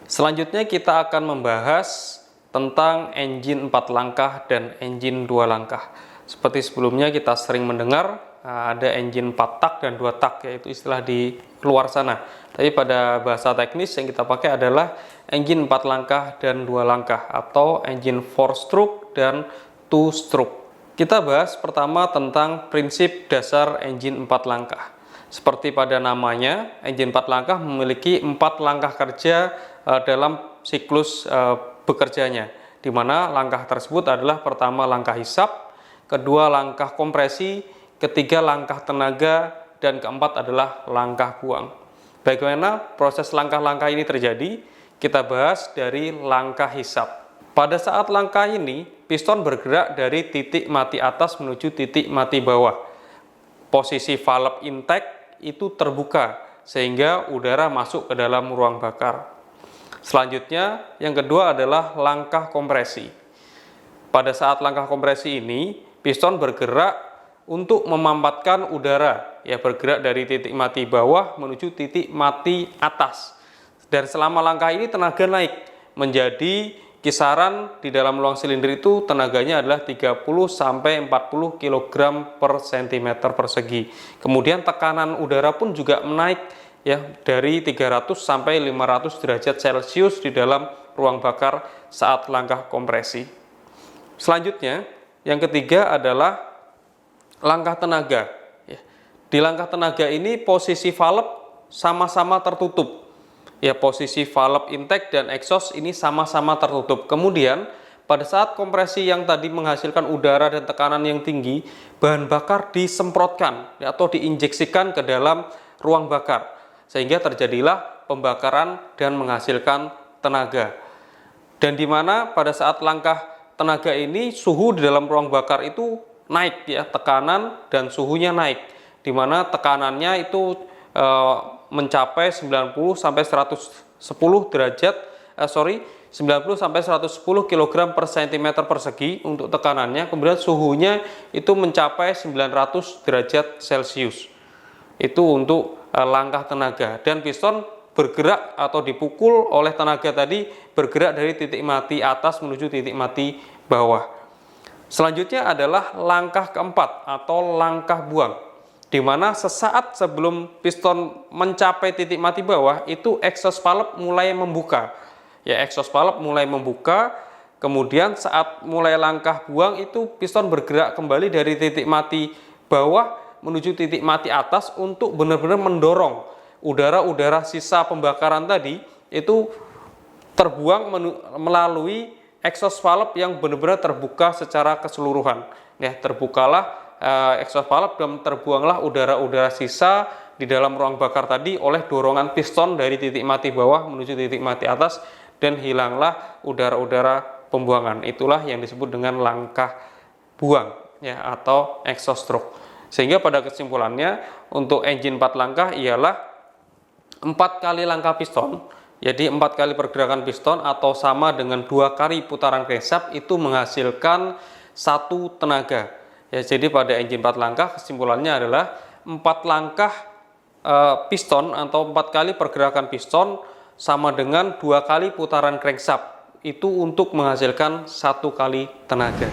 Selanjutnya kita akan membahas tentang engine 4 langkah dan engine 2 langkah. Seperti sebelumnya kita sering mendengar ada engine 4 tak dan 2 tak, yaitu istilah di luar sana. Tapi pada bahasa teknis yang kita pakai adalah engine 4 langkah dan 2 langkah, atau engine 4 stroke dan 2 stroke. Kita bahas pertama tentang prinsip dasar engine 4 langkah. Seperti pada namanya, engine 4 langkah memiliki 4 langkah kerja dalam siklus bekerjanya, di mana langkah tersebut adalah pertama langkah hisap, kedua langkah kompresi, ketiga langkah tenaga, dan keempat adalah langkah buang. Bagaimana proses langkah-langkah ini terjadi? Kita bahas dari langkah hisap. Pada saat langkah ini, piston bergerak dari titik mati atas menuju titik mati bawah. Posisi valve intake itu terbuka sehingga udara masuk ke dalam ruang bakar. Selanjutnya, yang kedua adalah langkah kompresi. Pada saat langkah kompresi ini, piston bergerak untuk memampatkan udara, bergerak dari titik mati bawah menuju titik mati atas. Dan selama langkah ini tenaga naik menjadi kisaran di dalam ruang silinder itu tenaganya adalah 30-40 kg per cm persegi. Kemudian tekanan udara pun juga menaik dari 300 sampai 500 derajat Celcius di dalam ruang bakar saat langkah kompresi. Selanjutnya, yang ketiga adalah langkah tenaga. Di langkah tenaga ini posisi valve sama-sama tertutup. Posisi valve intake dan exhaust ini sama-sama tertutup. Kemudian pada saat kompresi yang tadi menghasilkan udara dan tekanan yang tinggi, bahan bakar disemprotkan atau diinjeksikan ke dalam ruang bakar, sehingga terjadilah pembakaran dan menghasilkan tenaga. Dan di mana pada saat langkah tenaga ini suhu di dalam ruang bakar itu naik, tekanan dan suhunya naik, di mana tekanannya itu mencapai 90 sampai 110 derajat 90 sampai 110 kg per cm persegi untuk tekanannya. Kemudian suhunya itu mencapai 900 derajat Celcius. Itu untuk langkah tenaga, dan piston bergerak atau dipukul oleh tenaga tadi bergerak dari titik mati atas menuju titik mati bawah. Selanjutnya adalah langkah keempat atau langkah buang, di mana sesaat sebelum piston mencapai titik mati bawah itu exhaust valve mulai membuka. Exhaust valve mulai membuka. Kemudian saat mulai langkah buang itu piston bergerak kembali dari titik mati bawah menuju titik mati atas untuk benar-benar mendorong udara-udara sisa pembakaran tadi itu terbuang melalui exhaust valve yang benar-benar terbuka secara keseluruhan. Terbukalah exhaust valve dan terbuanglah udara-udara sisa di dalam ruang bakar tadi oleh dorongan piston dari titik mati bawah menuju titik mati atas, dan hilanglah udara-udara pembuangan. Itulah yang disebut dengan langkah buang atau exhaust stroke. Sehingga pada kesimpulannya untuk engine 4 langkah ialah 4 kali langkah piston. Jadi 4 kali pergerakan piston atau sama dengan 2 kali putaran crankshaft itu menghasilkan 1 tenaga. Jadi pada engine 4 langkah kesimpulannya adalah 4 langkah piston atau 4 kali pergerakan piston sama dengan 2 kali putaran crankshaft. Itu untuk menghasilkan 1 kali tenaga.